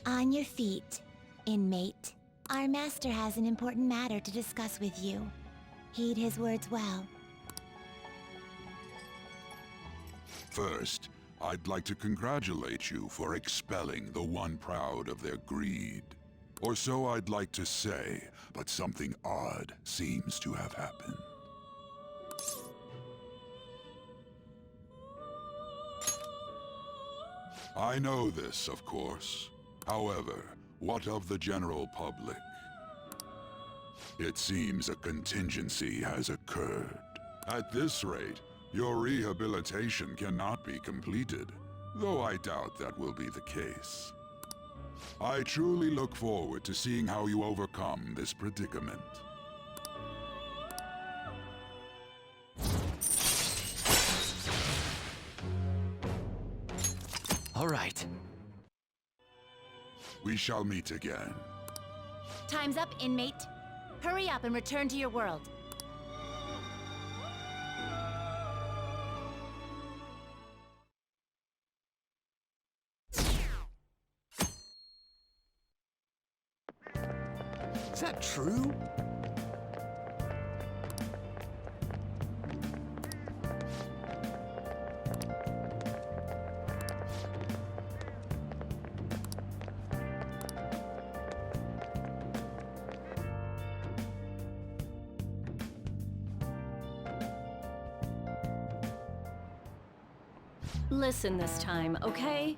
On your feet, inmate. Our master has an important matter to discuss with you. Heed his words well. First, I'd like to congratulate you for expelling the one proud of their greed. Or so I'd like to say, but something odd seems to have happened. I know this, of course. However, what of the general public? It seems a contingency has occurred. At this rate, your rehabilitation cannot be completed, though I doubt that will be the case. I truly look forward to seeing how you overcome this predicament. All right. We shall meet again. Time's up, inmate. Hurry up and return to your world. Is that true? Listen this time, okay?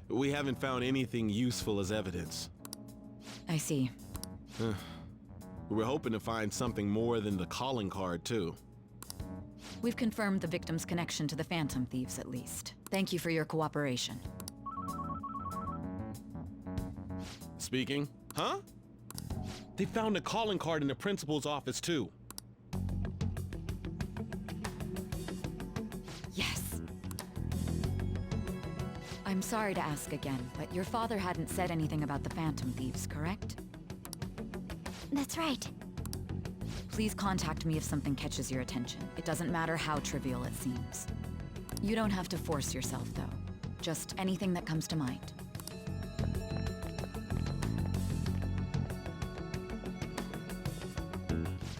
We haven't found anything useful as evidence. I see. We were hoping to find something more than the calling card, too. We've confirmed the victim's connection to the Phantom Thieves, at least. Thank you for your cooperation. Speaking? Huh? They found a calling card in the principal's office, too. Yes. I'm sorry to ask again, but your father hadn't said anything about the Phantom Thieves, correct? That's right. Please contact me if something catches your attention. It doesn't matter how trivial it seems. You don't have to force yourself, though. Just anything that comes to mind.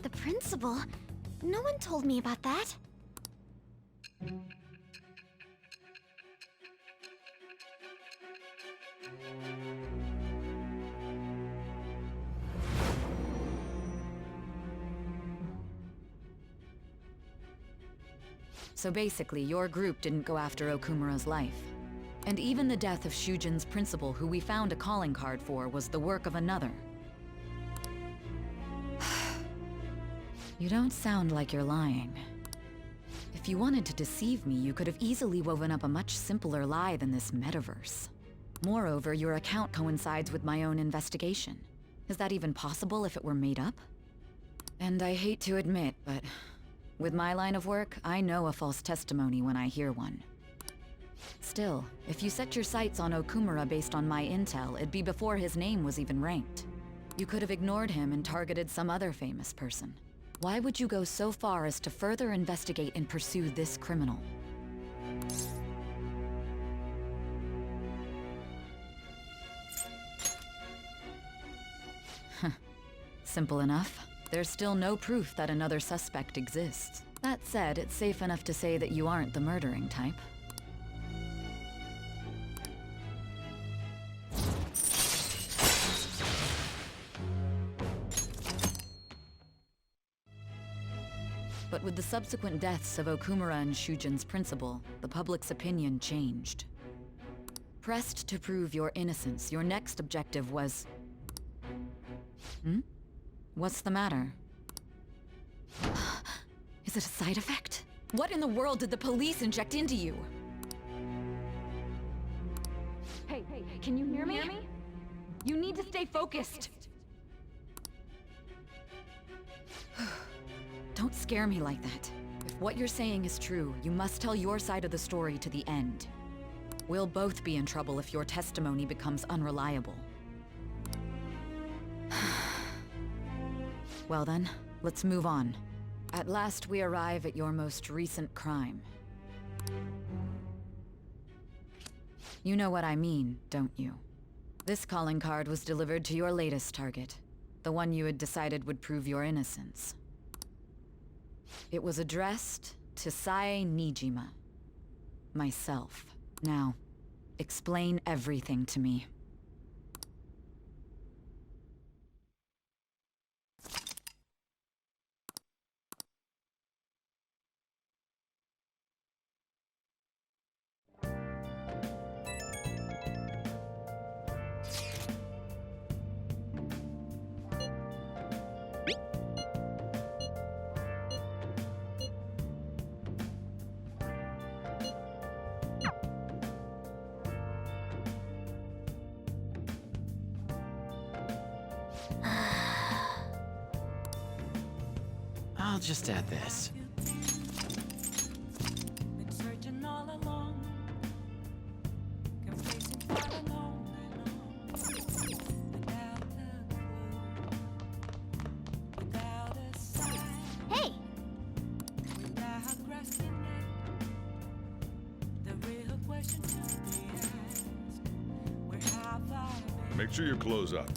The principal? No one told me about that. So basically, your group didn't go after Okumura's life. And even the death of Shujin's principal, who we found a calling card for, was the work of another. You don't sound like you're lying. If you wanted to deceive me, you could have easily woven up a much simpler lie than this metaverse. Moreover, your account coincides with my own investigation. Is that even possible if it were made up? And I hate to admit, but with my line of work, I know a false testimony when I hear one. Still, if you set your sights on Okumura based on my intel, it'd be before his name was even ranked. You could have ignored him and targeted some other famous person. Why would you go so far as to further investigate and pursue this criminal? Simple enough. There's still no proof that another suspect exists. That said, it's safe enough to say that you aren't the murdering type. But with the subsequent deaths of Okumura and Shujin's principal, the public's opinion changed. Pressed to prove your innocence, your next objective was... What's the matter? Is it a side effect? What in the world did the police inject into you? Hey, can you hear me? You need to stay focused. Don't scare me like that. If what you're saying is true, you must tell your side of the story to the end. We'll both be in trouble if your testimony becomes unreliable. Well then, let's move on. At last we arrive at your most recent crime. You know what I mean, don't you? This calling card was delivered to your latest target, the one you had decided would prove your innocence. It was addressed to Sae Nijima. Myself. Now, explain everything to me. I'll just add this. Been searching all along, confessing quite alone, without a clue, without a sign, Hey! without grasping it. The real question to be asked: where have I been? Make sure your clothes up.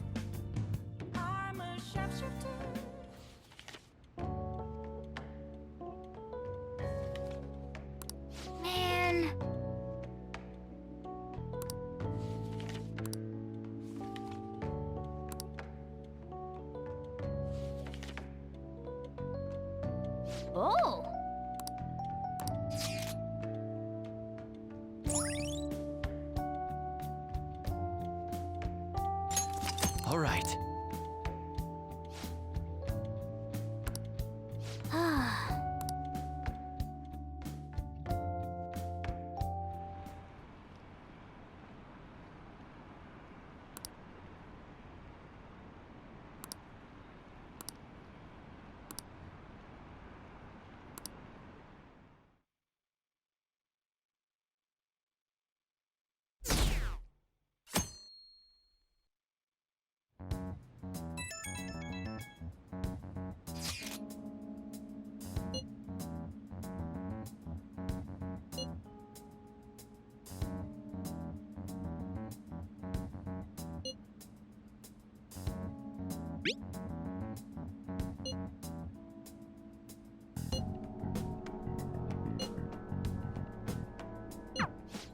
I'm a sharpshooter. Man! Oh! All right.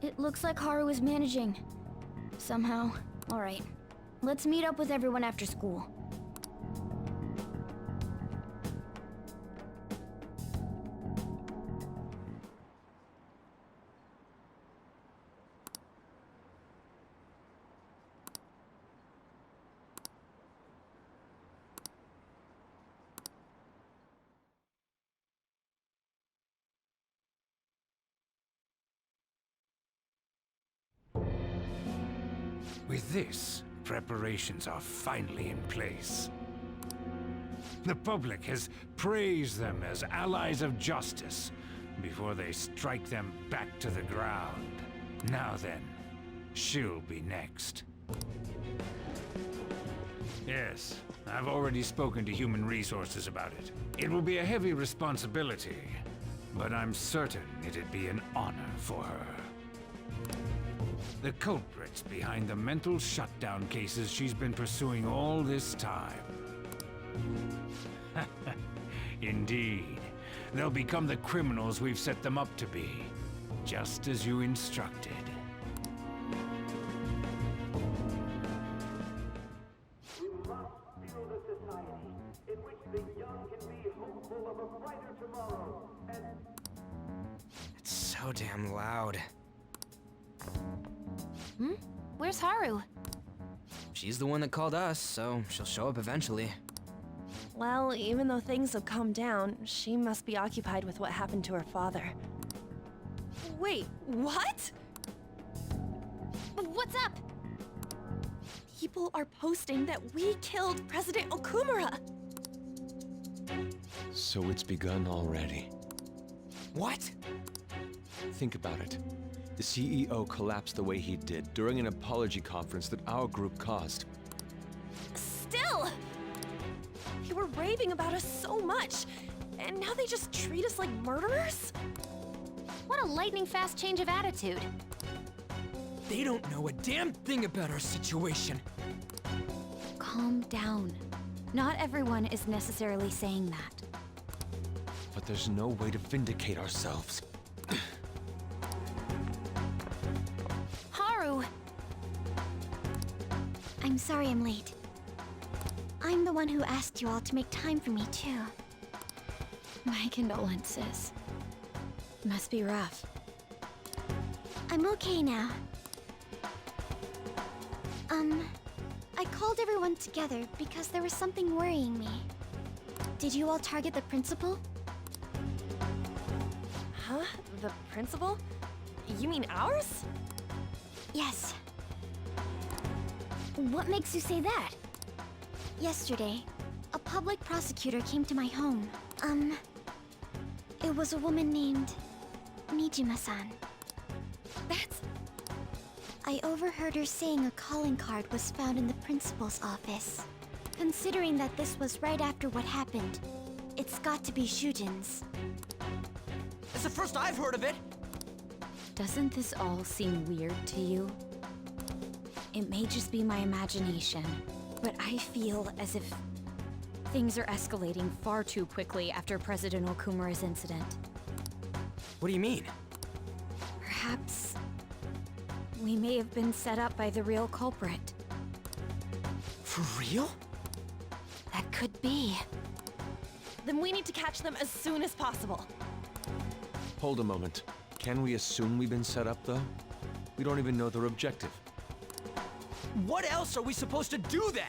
It looks like Haru is managing. Somehow. Alright. Let's meet up with everyone after school. With this, preparations are finally in place. The public has praised them as allies of justice before they strike them back to the ground. Now then, she'll be next. Yes, I've already spoken to Human Resources about it. It will be a heavy responsibility, but I'm certain it'd be an honor for her. The culprits behind the mental shutdown cases she's been pursuing all this time. Indeed. They'll become the criminals we've set them up to be, just as you instructed. It's so damn loud. Where's Haru? She's the one that called us, so she'll show up eventually. Well, even though things have calmed down, she must be occupied with what happened to her father. Wait, what? What's up? People are posting that we killed President Okumura. So it's begun already. What? Think about it. The CEO collapsed the way he did during an apology conference that our group caused. Still! They were raving about us so much, and now they just treat us like murderers? What a lightning-fast change of attitude. They don't know a damn thing about our situation. Calm down. Not everyone is necessarily saying that. But there's no way to vindicate ourselves. Haru! I'm sorry I'm late. I'm the one who asked you all to make time for me, too. My condolences. Must be rough. I'm okay now. I called everyone together because there was something worrying me. Did you all target the principal? Huh? The principal? You mean ours? Yes. What makes you say that? Yesterday, a public prosecutor came to my home. It was a woman named Nijima-san. That's... I overheard her saying a calling card was found in the principal's office. Considering that this was right after what happened, it's got to be Shujin's. It's the first I've heard of it. Doesn't this all seem weird to you? It may just be my imagination, but I feel as if things are escalating far too quickly after President Okumura's incident. What do you mean? Perhaps we may have been set up by the real culprit. For real? That could be. Then we need to catch them as soon as possible. Hold a moment. Can we assume we've been set up, though? We don't even know their objective. What else are we supposed to do then?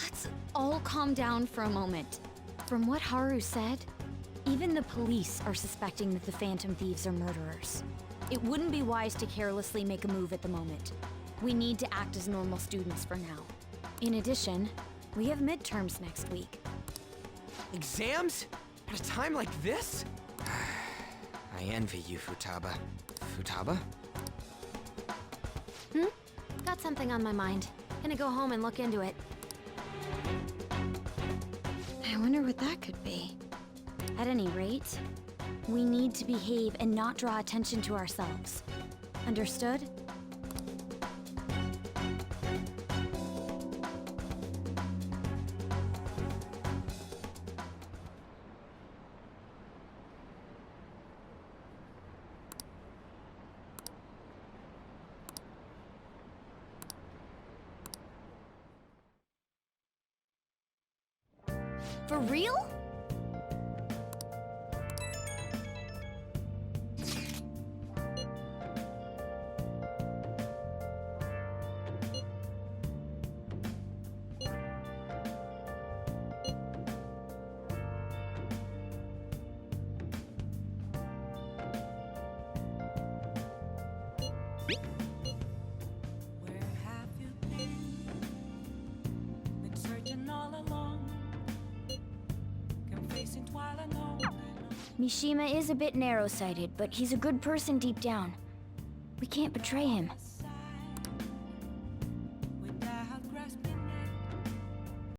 Let's all calm down for a moment. From what Haru said, even the police are suspecting that the Phantom Thieves are murderers. It wouldn't be wise to carelessly make a move at the moment. We need to act as normal students for now. In addition, we have midterms next week. Exams? At a time like this? I envy you, Futaba. Futaba? Got something on my mind. Gonna go home and look into it. I wonder what that could be. At any rate, we need to behave and not draw attention to ourselves. Understood? For real? Where have you been? Been searching all along. Mishima is a bit narrow-sighted, but he's a good person deep down. We can't betray him.